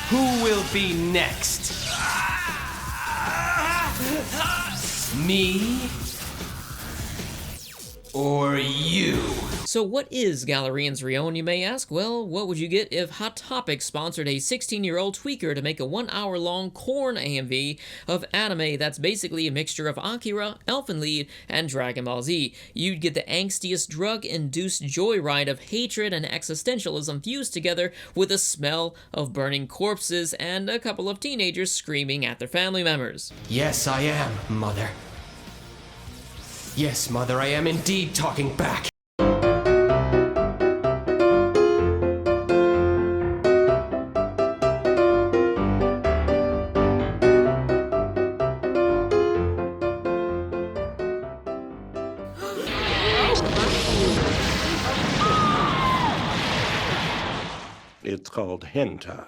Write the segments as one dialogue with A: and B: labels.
A: Who will be next? Me? Or you?
B: So what is Galerians, Rion, you may ask? Well, what would you get if Hot Topic sponsored a 16-year-old tweaker to make a 1-hour-long corn AMV of anime that's basically a mixture of Akira, Elfen Lied, and Dragon Ball Z? You'd get the angstiest drug-induced joyride of hatred and existentialism fused together with the smell of burning corpses and a couple of teenagers screaming at their family members.
A: Yes, I am, Mother. Yes, Mother, I am indeed talking back.
C: It's called hentai,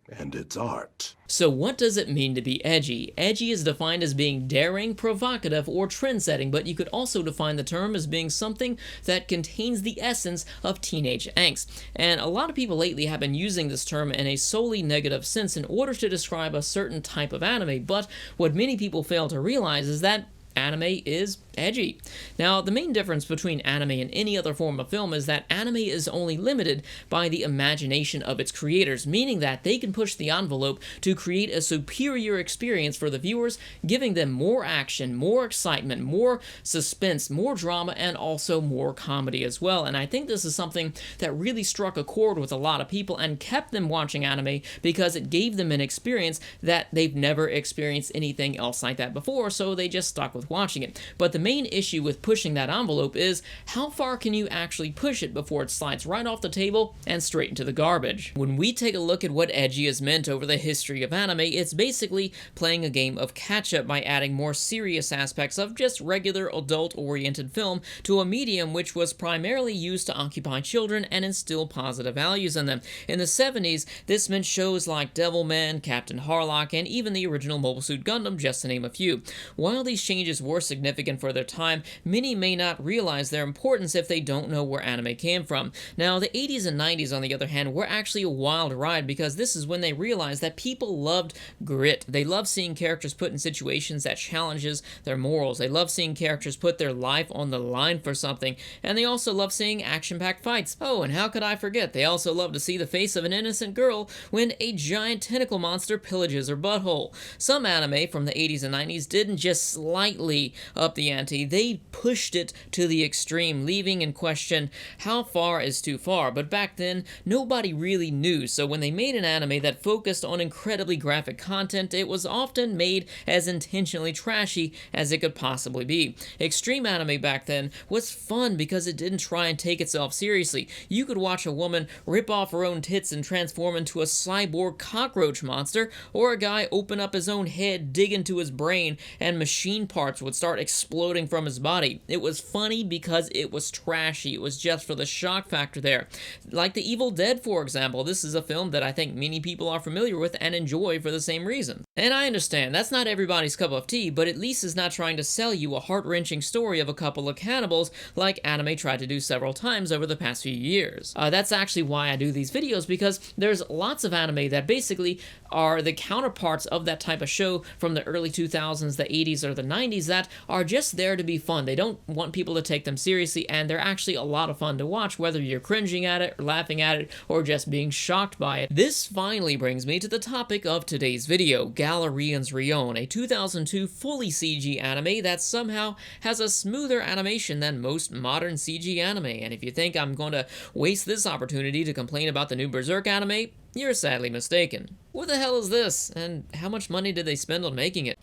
C: and it's art.
B: So what does it mean to be edgy? Edgy is defined as being daring, provocative, or trend-setting, but you could also define the term as being something that contains the essence of teenage angst. And a lot of people lately have been using this term in a solely negative sense in order to describe a certain type of anime, but what many people fail to realize is that anime is edgy. Now, the main difference between anime and any other form of film is that anime is only limited by the imagination of its creators, meaning that they can push the envelope to create a superior experience for the viewers, giving them more action, more excitement, more suspense, more drama, and also more comedy as well. And I think this is something that really struck a chord with a lot of people and kept them watching anime because it gave them an experience that they've never experienced anything else like that before, so they just stuck with watching it. But the main issue with pushing that envelope is how far can you actually push it before it slides right off the table and straight into the garbage. When we take a look at what edgy has meant over the history of anime, it's basically playing a game of catch-up by adding more serious aspects of just regular adult-oriented film to a medium which was primarily used to occupy children and instill positive values in them. In the 70s, this meant shows like Devilman, Captain Harlock, and even the original Mobile Suit Gundam, just to name a few. While these changes were significant for their time, many may not realize their importance if they don't know where anime came from. Now, the 80s and 90s, on the other hand, were actually a wild ride because this is when they realized that people loved grit. They loved seeing characters put in situations that challenges their morals. They loved seeing characters put their life on the line for something, and they also loved seeing action-packed fights. Oh, and how could I forget, they also loved to see the face of an innocent girl when a giant tentacle monster pillages her butthole. Some anime from the 80s and 90s didn't just slightly up the ante, they pushed it to the extreme, leaving in question how far is too far. But back then, nobody really knew, so when they made an anime that focused on incredibly graphic content, it was often made as intentionally trashy as it could possibly be. Extreme anime back then was fun because it didn't try and take itself seriously. You could watch a woman rip off her own tits and transform into a cyborg cockroach monster, or a guy open up his own head, dig into his brain, and machine parts would start exploding from his body. It was funny because it was trashy. It was just for the shock factor there. Like The Evil Dead, for example. This is a film that I think many people are familiar with and enjoy for the same reason. And I understand, that's not everybody's cup of tea, but at least it's not trying to sell you a heart-wrenching story of a couple of cannibals like anime tried to do several times over the past few years. That's actually why I do these videos, because there's lots of anime that basically are the counterparts of that type of show from the early 2000s, the 80s, or the 90s that are just there to be fun. They don't want people to take them seriously, and they're actually a lot of fun to watch, whether you're cringing at it, or laughing at it, or just being shocked by it. This finally brings me to the topic of today's video, Galerians Rion, a 2002 fully CG anime that somehow has a smoother animation than most modern CG anime. And if you think I'm going to waste this opportunity to complain about the new Berserk anime, you're sadly mistaken. What the hell is this, and how much money did they spend on making it?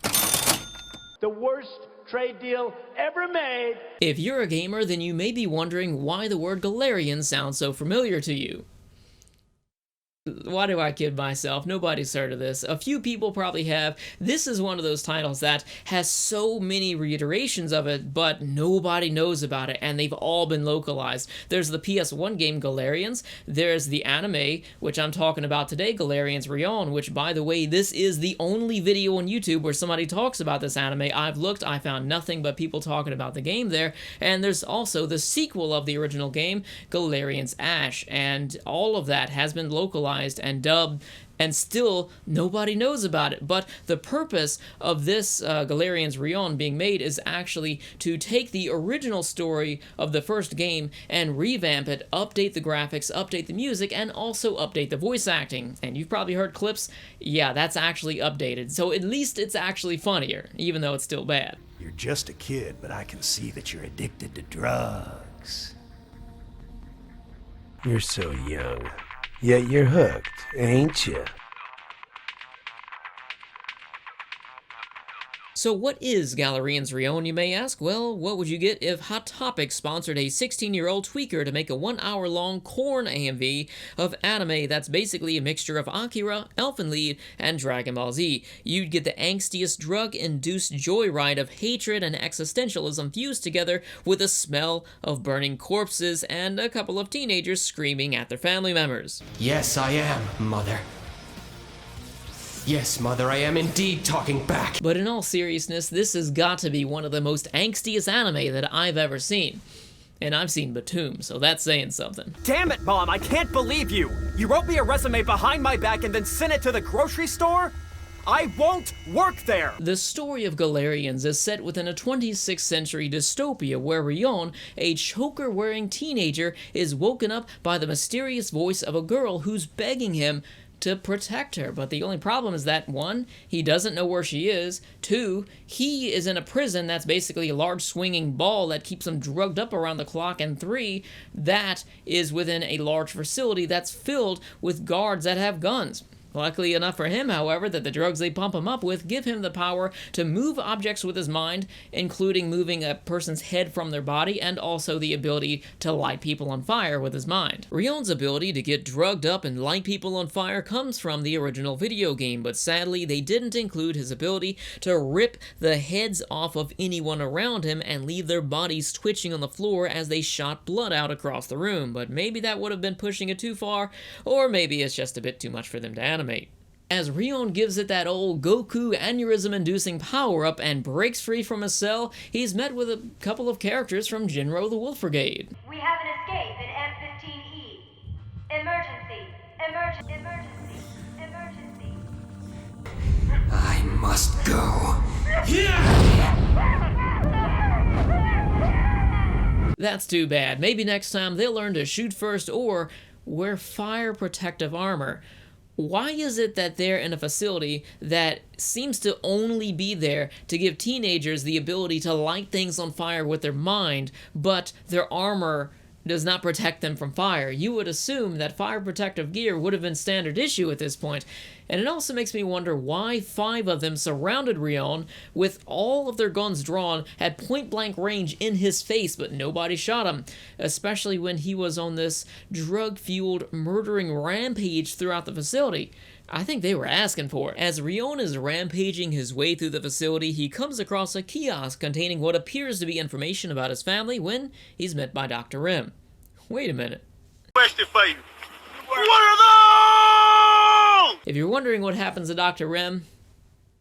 D: The worst trade deal ever made.
B: If you're a gamer, then you may be wondering why the word Galerian sounds so familiar to you. Why do I kid myself? Nobody's heard of this. A few people probably have. This is one of those titles that has so many reiterations of it, but nobody knows about it, and they've all been localized. There's the PS1 game Galerians, there's the anime, which I'm talking about today, Galerians Rion, which, by the way, this is the only video on YouTube where somebody talks about this anime. I've looked, I found nothing but people talking about the game there, and there's also the sequel of the original game, Galerians Ash, and all of that has been localized and dubbed and still nobody knows about it. But the purpose of this Galerians Rion being made is actually to take the original story of the first game and revamp it, update the graphics, update the music, and also update the voice acting. And you've probably heard clips, yeah, that's actually updated. So at least it's actually funnier, even though it's still bad.
E: You're just a kid, but I can see that you're addicted to drugs.
F: You're so young, yet you're hooked, ain't you?
B: So what is Galerians Rion, you may ask? Well, what would you get if Hot Topic sponsored a 16-year-old tweaker to make a 1-hour-long corn AMV of anime that's basically a mixture of Akira, Elfen Lied, and Dragon Ball Z? You'd get the angstiest drug-induced joyride of hatred and existentialism fused together with a smell of burning corpses and a couple of teenagers screaming at their family members.
A: Yes, I am, Mother. Yes, Mother, I am indeed talking back.
B: But in all seriousness, this has got to be one of the most angstiest anime that I've ever seen. And I've seen Batum, so that's saying something.
G: Damn it, Mom, I can't believe you! You wrote me a resume behind my back and then sent it to the grocery store? I won't work there!
B: The story of Galerians is set within a 26th century dystopia where Rion, a choker-wearing teenager, is woken up by the mysterious voice of a girl who's begging him to protect her. But the only problem is that, 1, he doesn't know where she is, 2, he is in a prison that's basically a large swinging ball that keeps him drugged up around the clock, and 3, that is within a large facility that's filled with guards that have guns. Luckily enough for him, however, that the drugs they pump him up with give him the power to move objects with his mind, including moving a person's head from their body, and also the ability to light people on fire with his mind. Rion's ability to get drugged up and light people on fire comes from the original video game, but sadly they didn't include his ability to rip the heads off of anyone around him and leave their bodies twitching on the floor as they shot blood out across the room. But maybe that would have been pushing it too far, or maybe it's just a bit too much for them to animate. As Rion gives it that old Goku aneurysm-inducing power-up and breaks free from his cell, he's met with a couple of characters from Jinro the Wolf Brigade.
H: We have an escape in M15E. Emergency. Emergency.
A: I must go.
B: That's too bad. Maybe next time they'll learn to shoot first or wear fire protective armor. Why is it that they're in a facility that seems to only be there to give teenagers the ability to light things on fire with their mind, but their armor does not protect them from fire? You would assume that fire protective gear would have been standard issue at this point. And it also makes me wonder why 5 of them surrounded Rion with all of their guns drawn, had point-blank range in his face, but nobody shot him, especially when he was on this drug-fueled murdering rampage throughout the facility. I think they were asking for it. As Rion is rampaging his way through the facility, he comes across a kiosk containing what appears to be information about his family when he's met by Dr. Rim. Wait a minute.
I: Question for you. What are those?
B: If you're wondering what happens to Dr. Rim,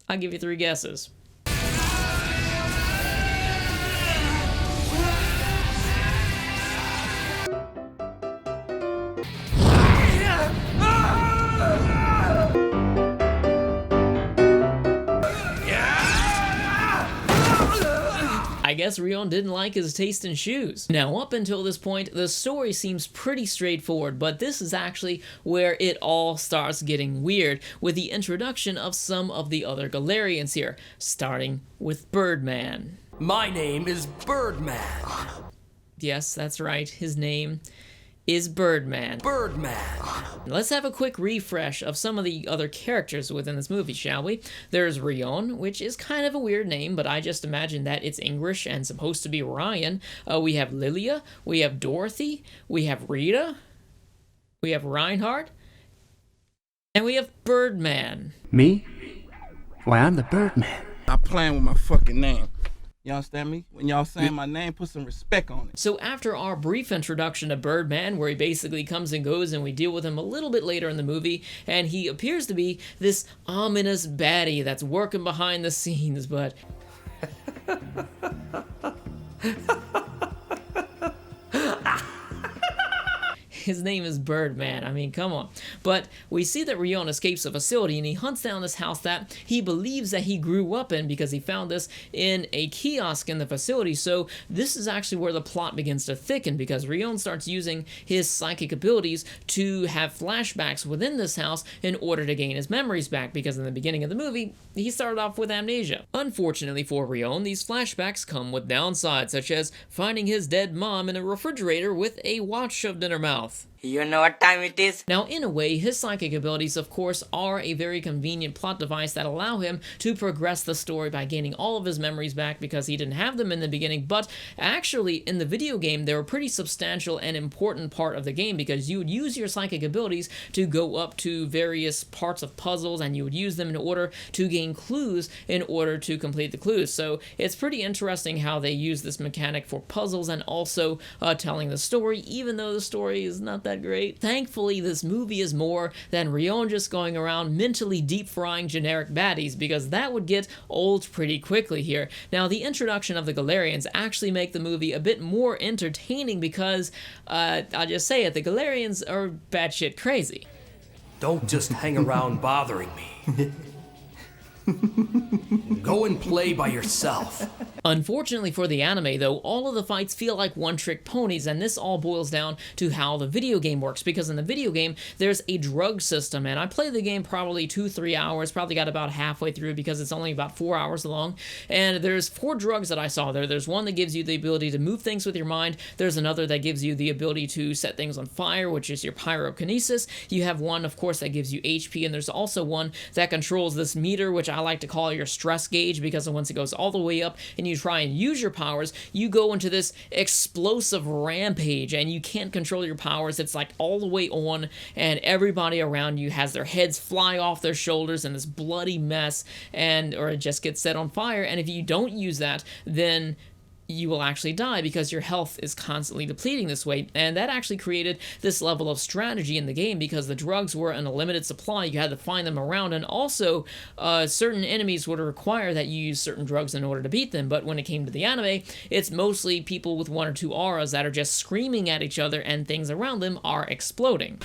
B: I'll give you 3 guesses. I guess Rion didn't like his taste in shoes. Now, up until this point, the story seems pretty straightforward, but this is actually where it all starts getting weird, with the introduction of some of the other Galerians here, starting with Birdman.
A: My name is Birdman.
B: Yes, that's right, his name is Birdman.
A: Birdman.
B: Let's have a quick refresh of some of the other characters within this movie, shall we? There's Rion, which is kind of a weird name, but I just imagine that it's English and supposed to be Rion. We have Lilia, we have Dorothy, we have Rita, we have Reinhardt, and we have Birdman.
F: Me? Why, I'm the Birdman.
J: Stop playing with my fucking name. You understand me? When y'all saying my name, put some respect on it.
B: So after our brief introduction to Birdman, where he basically comes and goes and we deal with him a little bit later in the movie, and he appears to be this ominous baddie that's working behind the scenes, but... His name is Birdman. I mean, come on. But we see that Rion escapes the facility and he hunts down this house that he believes that he grew up in because he found this in a kiosk in the facility. So this is actually where the plot begins to thicken, because Rion starts using his psychic abilities to have flashbacks within this house in order to gain his memories back, because in the beginning of the movie, he started off with amnesia. Unfortunately for Rion, these flashbacks come with downsides, such as finding his dead mom in a refrigerator with a watch shoved in her mouth.
K: You know what time it is?
B: Now, in a way, his psychic abilities, of course, are a very convenient plot device that allow him to progress the story by gaining all of his memories back, because he didn't have them in the beginning. But actually, in the video game, they're a pretty substantial and important part of the game, because you would use your psychic abilities to go up to various parts of puzzles, and you would use them in order to gain clues in order to complete the clues. So it's pretty interesting how they use this mechanic for puzzles and also telling the story, even though the story is not that great. Thankfully, this movie is more than Rion just going around mentally deep-frying generic baddies, because that would get old pretty quickly here. Now, the introduction of the Galerians actually make the movie a bit more entertaining, because, I'll just say it, the Galerians are batshit crazy.
A: Don't just hang around bothering me. Go and play by yourself.
B: Unfortunately for the anime, though, all of the fights feel like one-trick ponies, and this all boils down to how the video game works, because in the video game, there's a drug system, and I played the game probably 2-3 hours, probably got about halfway through because it's only about 4 hours long, and there's 4 drugs that I saw there. There's one that gives you the ability to move things with your mind, there's another that gives you the ability to set things on fire, which is your pyrokinesis, you have one, of course, that gives you HP, and there's also one that controls this meter, which I like to call your stress gauge, because once it goes all the way up and you try and use your powers, you go into this explosive rampage and you can't control your powers. It's like all the way on, and everybody around you has their heads fly off their shoulders in this bloody mess, or it just gets set on fire. And if you don't use that, then you will actually die, because your health is constantly depleting this way. And that actually created this level of strategy in the game, because the drugs were in a limited supply. You had to find them around, and also certain enemies would require that you use certain drugs in order to beat them. But when it came to the anime, it's mostly people with 1 or 2 auras that are just screaming at each other, and things around them are exploding.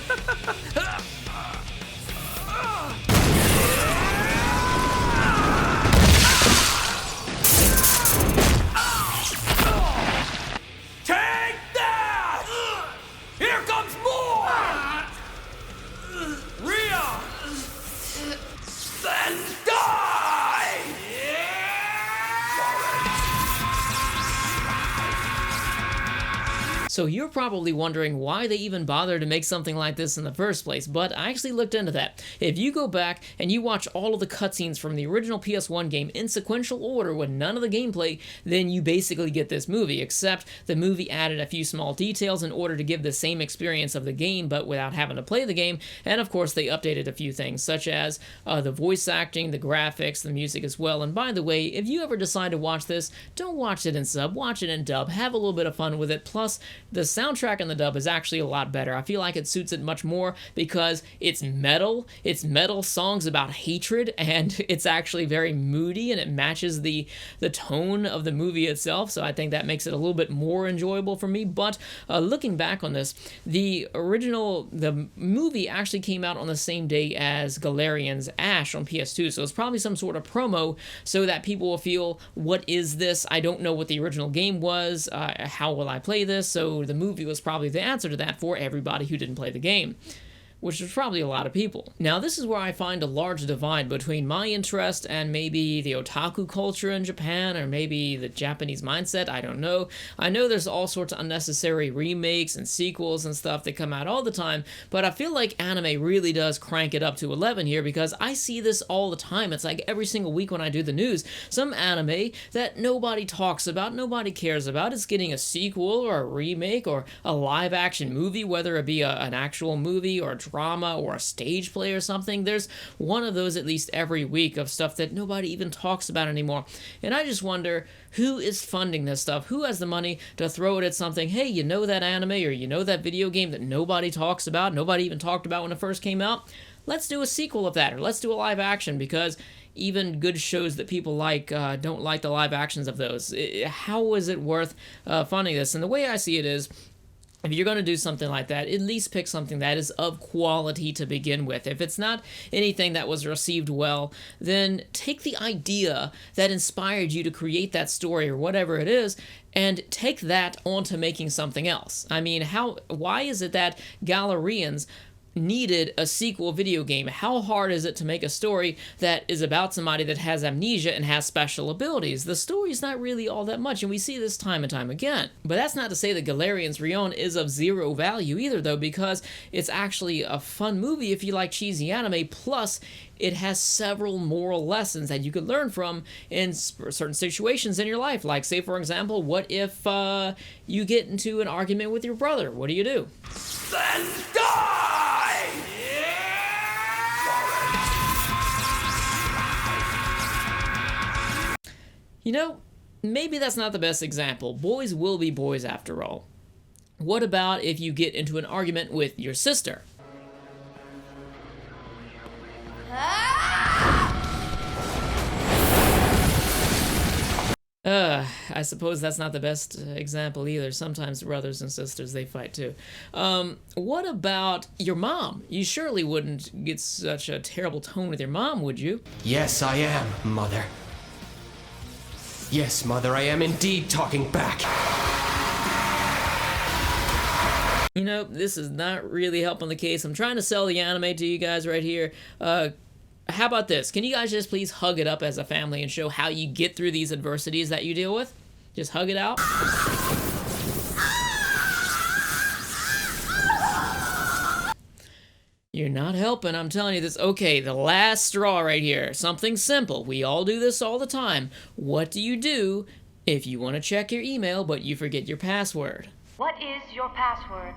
B: So you're probably wondering why they even bothered to make something like this in the first place, but I actually looked into that. If you go back and you watch all of the cutscenes from the original PS1 game in sequential order with none of the gameplay, then you basically get this movie, except the movie added a few small details in order to give the same experience of the game, but without having to play the game, and of course they updated a few things, such as the voice acting, the graphics, the music as well. And by the way, if you ever decide to watch this, don't watch it in sub, watch it in dub, have a little bit of fun with it. Plus, the soundtrack in the dub is actually a lot better. I feel like it suits it much more, because it's metal songs about hatred, and it's actually very moody, and it matches the tone of the movie itself, so I think that makes it a little bit more enjoyable for me. But looking back on this, the movie actually came out on the same day as Galerians Ash on PS2, so it's probably some sort of promo so that people will feel, what is this? I don't know what the original game was, how will I play this? So the movie was probably the answer to that for everybody who didn't play the game, which is probably a lot of people. Now, this is where I find a large divide between my interest and maybe the otaku culture in Japan, or maybe the Japanese mindset, I don't know. I know there's all sorts of unnecessary remakes and sequels and stuff that come out all the time, but I feel like anime really does crank it up to 11 here, because I see this all the time. It's like every single week when I do the news, some anime that nobody talks about, nobody cares about, is getting a sequel or a remake or a live-action movie, whether it be an actual movie or a drama or a stage play or something. There's one of those at least every week of stuff that nobody even talks about anymore. And I just wonder, who is funding this stuff? Who has the money to throw it at something? Hey, you know that anime or you know that video game that nobody talks about, nobody even talked about when it first came out? Let's do a sequel of that, or let's do a live action, because even good shows that people like don't like the live actions of those. How is it worth funding this? And the way I see it is, if you're going to do something like that, at least pick something that is of quality to begin with. If it's not anything that was received well, then take the idea that inspired you to create that story or whatever it is, and take that onto making something else. I mean, why is it that Galerians needed a sequel video game? How hard is it to make a story that is about somebody that has amnesia and has special abilities? The story's not really all that much, and we see this time and time again. But that's not to say that Galerians Rion is of zero value either, though, because it's actually a fun movie if you like cheesy anime, plus it has several moral lessons that you could learn from in certain situations in your life. Like, say, for example, what if you get into an argument with your brother? What do? Then die! You know, maybe that's not the best example. Boys will be boys after all. What about if you get into an argument with your sister? I suppose that's not the best example either. Sometimes brothers and sisters, they fight too. What about your mom? You surely wouldn't get such a terrible tone with your mom, would you?
A: Yes, I am, Mother. Yes, Mother, I am indeed talking back.
B: You know, this is not really helping the case. I'm trying to sell the anime to you guys right here. How about this? Can you guys just please hug it up as a family and show how you get through these adversities that you deal with? Just hug it out. You're not helping, I'm telling you this. Okay, the last straw right here. Something simple. We all do this all the time. What do you do if you want to check your email but you forget your password?
H: What is your password?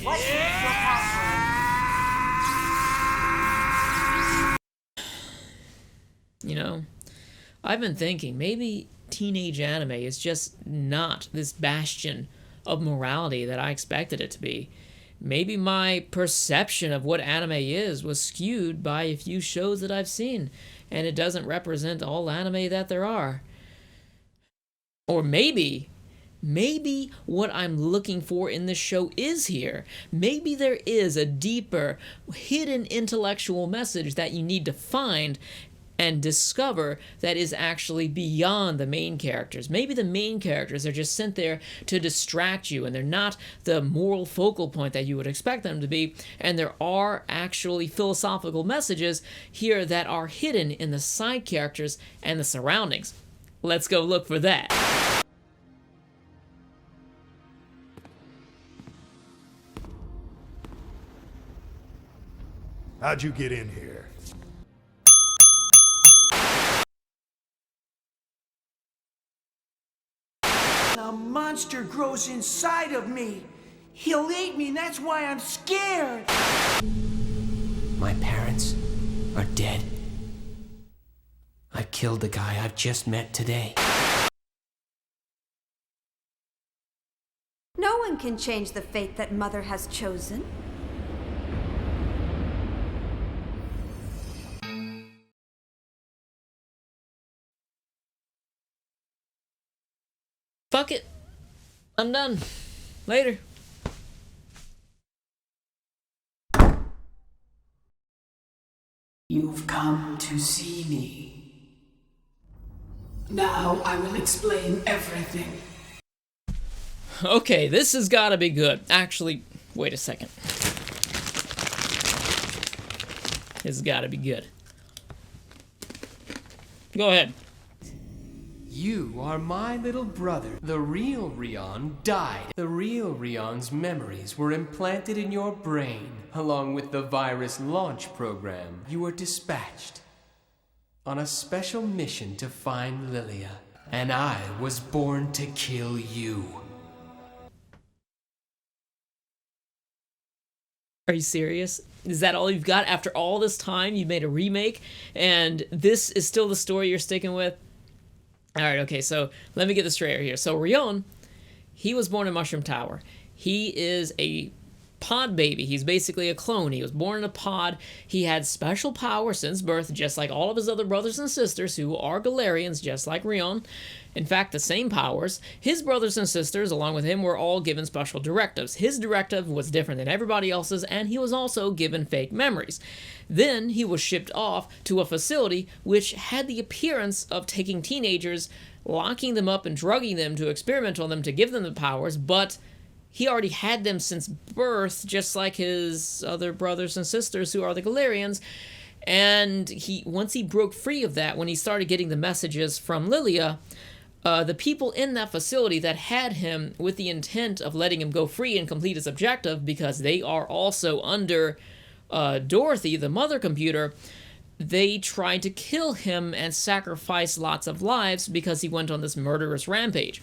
H: What is your password?
B: You know, I've been thinking maybe teenage anime is just not this bastion of morality that I expected it to be. Maybe my perception of what anime is was skewed by a few shows that I've seen, and it doesn't represent all anime that there are. Or maybe what I'm looking for in this show is here. Maybe there is a deeper, hidden intellectual message that you need to find and discover that is actually beyond the main characters. Maybe the main characters are just sent there to distract you, and they're not the moral focal point that you would expect them to be, and there are actually philosophical messages here that are hidden in the side characters and the surroundings. Let's go look for that.
E: How'd you get in here?
K: A monster grows inside of me. He'll eat me, and that's why I'm scared.
A: My parents are dead. I killed the guy I've just met today.
L: No one can change the fate that Mother has chosen.
B: Fuck it. I'm done. Later.
K: You've come to see me. Now I will explain everything.
B: Okay, this has got to be good. Actually, wait a second. This has got to be good. Go ahead.
A: You are my little brother. The real Rion died. The real Rion's memories were implanted in your brain, along with the virus launch program. You were dispatched on a special mission to find Lilia, and I was born to kill you.
B: Are you serious? Is that all you've got? After all this time, you made a remake, and this is still the story you're sticking with? Alright, okay, so let me get this straight here. So Rion, he was born in Mushroom Tower. He is a pod baby. He's basically a clone. He was born in a pod. He had special power since birth, just like all of his other brothers and sisters who are Galerians, just like Rion. In fact, the same powers. His brothers and sisters, along with him, were all given special directives. His directive was different than everybody else's, and he was also given fake memories. Then he was shipped off to a facility which had the appearance of taking teenagers, locking them up and drugging them to experiment on them to give them the powers, but he already had them since birth, just like his other brothers and sisters who are the Galerians. And once he broke free of that, when he started getting the messages from Lilia, the people in that facility that had him with the intent of letting him go free and complete his objective, because they are also under Dorothy, the mother computer, they tried to kill him and sacrifice lots of lives because he went on this murderous rampage.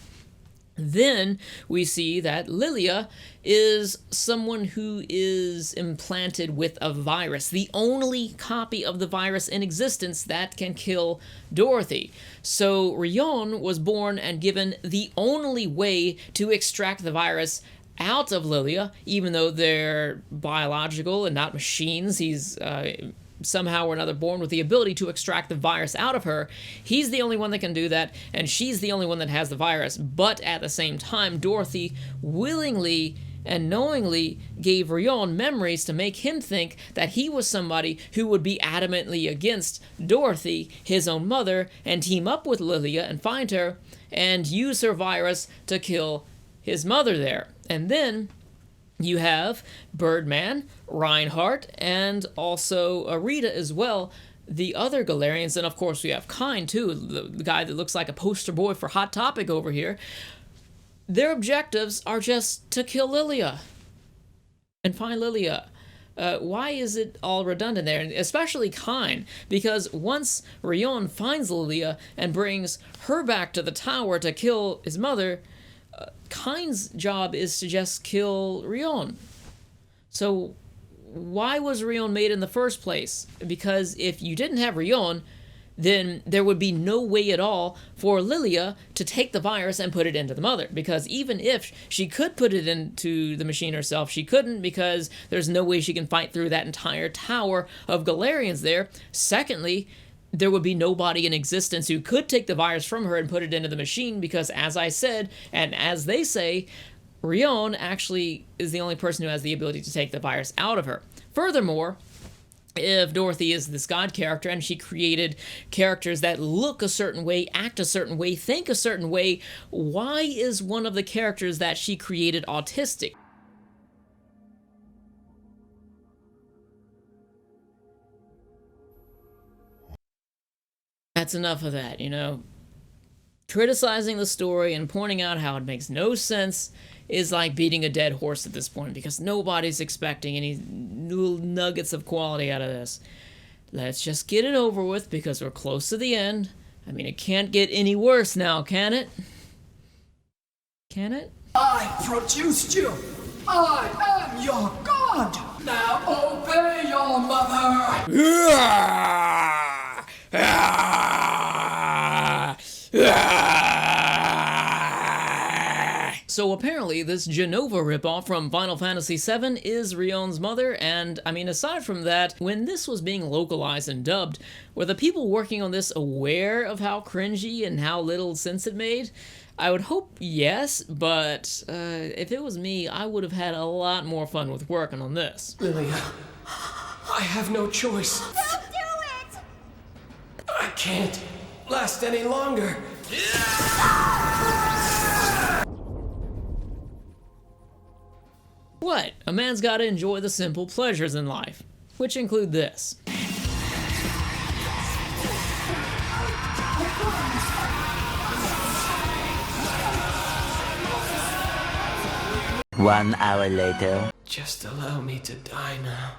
B: Then we see that Lilia is someone who is implanted with a virus, the only copy of the virus in existence that can kill Dorothy. So Rion was born and given the only way to extract the virus out of Lilia, even though they're biological and not machines. He's somehow or another born with the ability to extract the virus out of her. He's the only one that can do that, and she's the only one that has the virus. But at the same time, Dorothy willingly and knowingly gave Rion memories to make him think that he was somebody who would be adamantly against Dorothy, his own mother, and team up with Lilia and find her and use her virus to kill his mother there. And then you have Birdman, Reinhardt, and also Rita as well, the other Galerians, and of course we have Kine too, the guy that looks like a poster boy for Hot Topic over here. Their objectives are just to kill Lilia and find Lilia. Why is it all redundant there? And especially Kine, because once Rion finds Lilia and brings her back to the tower to kill his mother, Kine's job is to just kill Rion. So why was Rion made in the first place? Because if you didn't have Rion, then there would be no way at all for Lilia to take the virus and put it into the mother. Because even if she could put it into the machine herself, she couldn't, because there's no way she can fight through that entire tower of Galerians there. Secondly, there would be nobody in existence who could take the virus from her and put it into the machine, because as I said, and as they say, Rion actually is the only person who has the ability to take the virus out of her. Furthermore, if Dorothy is this god character and she created characters that look a certain way, act a certain way, think a certain way, why is one of the characters that she created autistic? That's enough of that, you know. Criticizing the story and pointing out how it makes no sense is like beating a dead horse at this point, because nobody's expecting any little nuggets of quality out of this. Let's just get it over with, because we're close to the end. I mean, it can't get any worse now, can it? Can it?
K: I produced you. I am your god. Now obey your mother.
B: So apparently this Genova ripoff from Final Fantasy VII is Rion's mother, and I mean, aside from that, when this was being localized and dubbed, were the people working on this aware of how cringy and how little sense it made? I would hope yes, but if it was me, I would have had a lot more fun with working on this.
A: Lilia, I have no choice.
M: Don't do it!
A: I can't last any longer.
B: What? A man's gotta enjoy the simple pleasures in life, which include this.
N: One hour later.
A: Just allow me to die now.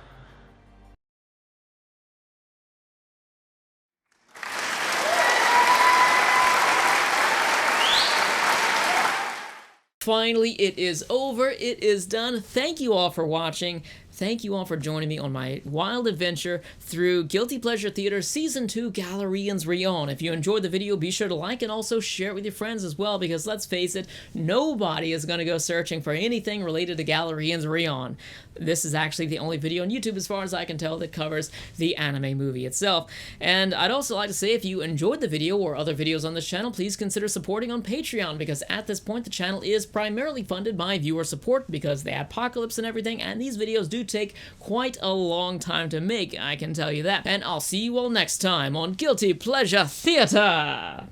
B: Finally, it is over. It is done. Thank you all for watching. Thank you all for joining me on my wild adventure through Guilty Pleasure Theater Season 2 Galerians Rion. If you enjoyed the video, be sure to like and also share it with your friends as well, because let's face it, nobody is going to go searching for anything related to Galerians Rion. This is actually the only video on YouTube, as far as I can tell, that covers the anime movie itself. And I'd also like to say, if you enjoyed the video or other videos on this channel, please consider supporting on Patreon, because at this point the channel is primarily funded by viewer support because of the apocalypse and everything, and these videos do take quite a long time to make, I can tell you that. And I'll see you all next time on Guilty Pleasure Theater!